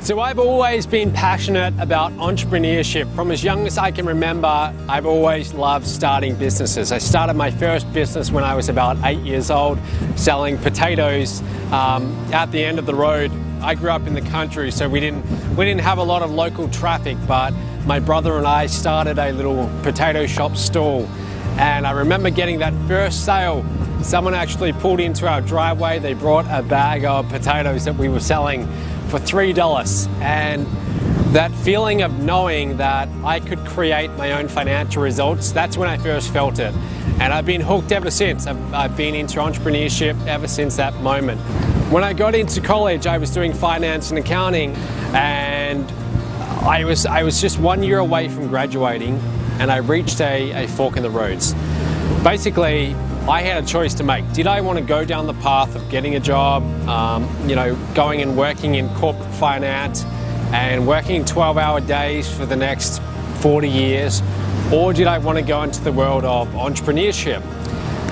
So I've always been passionate about entrepreneurship. From as young as I can remember, I've always loved starting businesses. I started my first business when I was about 8 years old, selling potatoes at the end of the road. I grew up in the country, so we didn't have a lot of local traffic, but my brother and I started a little potato shop stall. And I remember getting that first sale. Someone actually pulled into our driveway. They brought a bag of potatoes that we were selling for $3, and that feeling of knowing that I could create my own financial results, that's when I first felt it. And I've been hooked ever since. I've been into entrepreneurship ever since that moment. When I got into college, I was doing finance and accounting, and I was just 1 year away from graduating, and I reached a fork in the roads. Basically, I had a choice to make. Did I want to go down the path of getting a job, going and working in corporate finance and working 12-hour days for the next 40 years, or did I want to go into the world of entrepreneurship?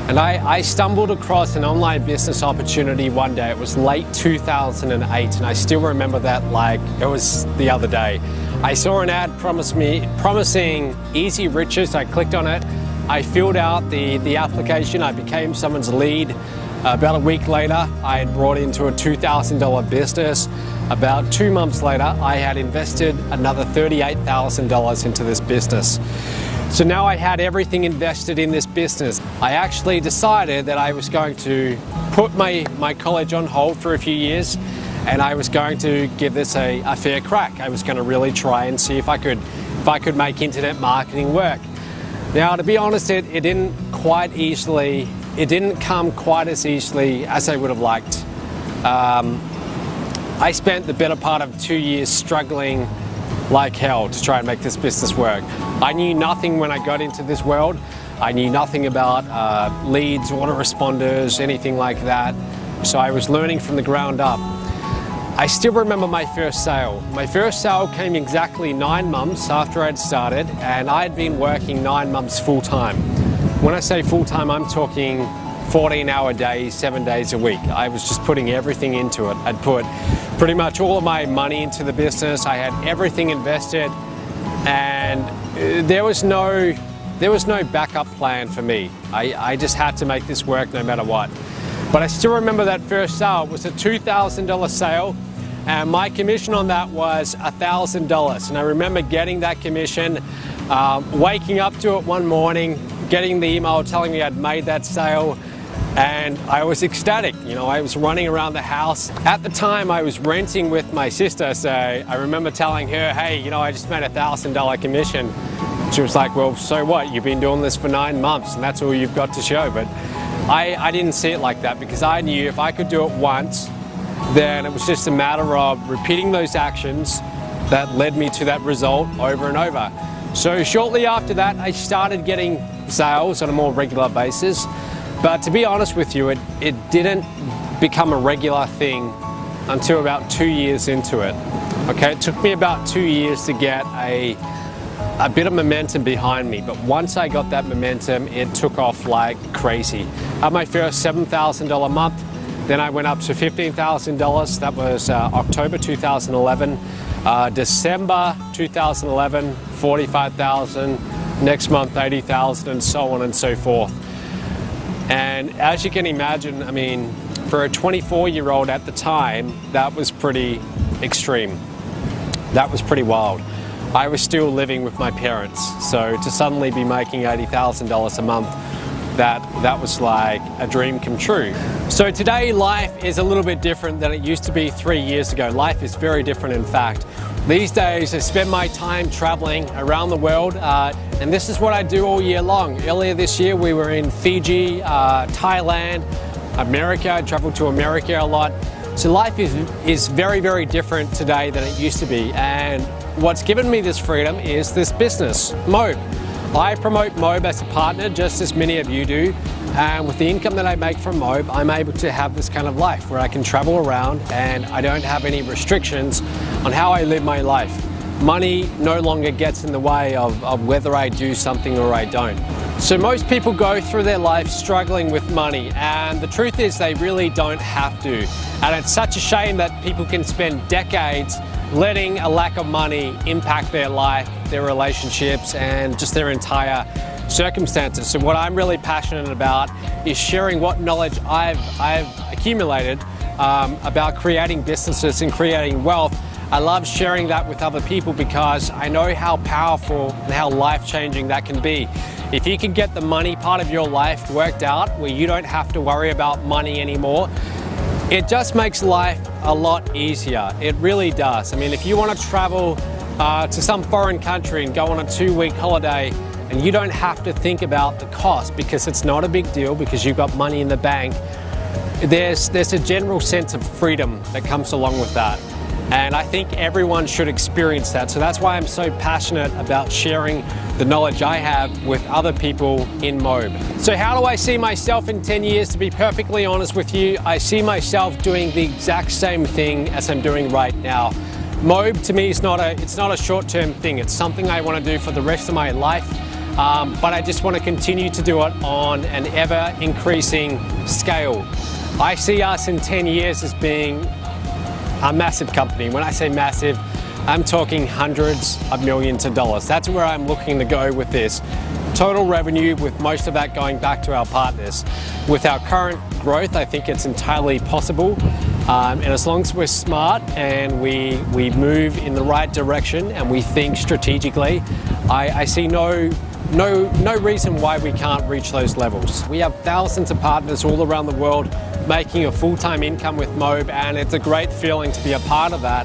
And I stumbled across an online business opportunity one day. It was late 2008, and I still remember that like it was the other day. I saw an ad promising easy riches. I clicked on it. I filled out the application. I became someone's lead. About a week later, I had brought into a $2,000 business. About 2 months later, I had invested another $38,000 into this business. So now I had everything invested in this business. I actually decided that I was going to put my college on hold for a few years, and I was going to give this a fair crack. I was going to really try and see if I could make internet marketing work. Now, to be honest, it didn't come quite as easily as I would have liked. I spent the better part of 2 years struggling like hell to try and make this business work. I knew nothing when I got into this world. I knew nothing about leads, autoresponders, anything like that. So I was learning from the ground up. I still remember my first sale. My first sale came exactly 9 months after I'd started, and I'd been working 9 months full-time. When I say full-time, I'm talking 14-hour days, 7 days a week. I was just putting everything into it. I'd put pretty much all of my money into the business. I had everything invested, and there was no backup plan for me. I just had to make this work no matter what. But I still remember that first sale. It was a $2,000 sale, and my commission on that was $1,000. And I remember getting that commission, waking up to it one morning, getting the email telling me I'd made that sale, and I was ecstatic. I was running around the house. At the time, I was renting with my sister, so I remember telling her, hey, I just made a $1,000 commission. She was like, well, so what? You've been doing this for 9 months, and that's all you've got to show. But I didn't see it like that, because I knew if I could do it once, then it was just a matter of repeating those actions that led me to that result over and over. So shortly after that, I started getting sales on a more regular basis. But to be honest with you, it didn't become a regular thing until about 2 years into it. Okay, it took me about 2 years to get a bit of momentum behind me, but once I got that momentum, it took off like crazy. I had my first $7,000 month, then I went up to $15,000. That was October 2011. December 2011, $45,000. Next month, $80,000, and so on and so forth. And as you can imagine, I mean, for a 24-year-old at the time, that was pretty extreme. That was pretty wild. I was still living with my parents, so to suddenly be making $80,000 a month, that was like a dream come true. So today, life is a little bit different than it used to be 3 years ago. Life is very different, in fact. These days, I spend my time traveling around the world, and this is what I do all year long. Earlier this year, we were in Fiji, Thailand, America. I traveled to America a lot. So life is very, very different today than it used to be. And what's given me this freedom is this business, MOBE. I promote MOBE as a partner, just as many of you do. And with the income that I make from MOBE, I'm able to have this kind of life where I can travel around and I don't have any restrictions on how I live my life. Money no longer gets in the way of whether I do something or I don't. So most people go through their life struggling with money, and the truth is they really don't have to. And it's such a shame that people can spend decades letting a lack of money impact their life, their relationships, and just their entire circumstances. So what I'm really passionate about is sharing what knowledge I've accumulated about creating businesses and creating wealth. I love sharing that with other people because I know how powerful and how life-changing that can be. If you can get the money part of your life worked out where you don't have to worry about money anymore, it just makes life a lot easier. It really does. I mean, if you want to travel to some foreign country and go on a 2-week holiday, and you don't have to think about the cost because it's not a big deal because you've got money in the bank, there's a general sense of freedom that comes along with that. And I think everyone should experience that. So that's why I'm so passionate about sharing the knowledge I have with other people in MOBE. So how do I see myself in 10 years? To be perfectly honest with you, I see myself doing the exact same thing as I'm doing right now. MOBE to me is not a short-term thing. It's something I want to do for the rest of my life. But I just want to continue to do it on an ever-increasing scale. I see us in 10 years as being a massive company. When I say massive, I'm talking hundreds of millions of dollars. That's where I'm looking to go with this. Total revenue, with most of that going back to our partners. With our current growth, I think it's entirely possible. And as long as we're smart and we move in the right direction and we think strategically, I see no reason why we can't reach those levels. We have thousands of partners all around the world making a full-time income with MOBE, and it's a great feeling to be a part of that.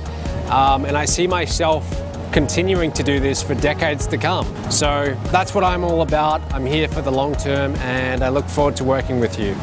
And I see myself continuing to do this for decades to come. So that's what I'm all about. I'm here for the long term, and I look forward to working with you.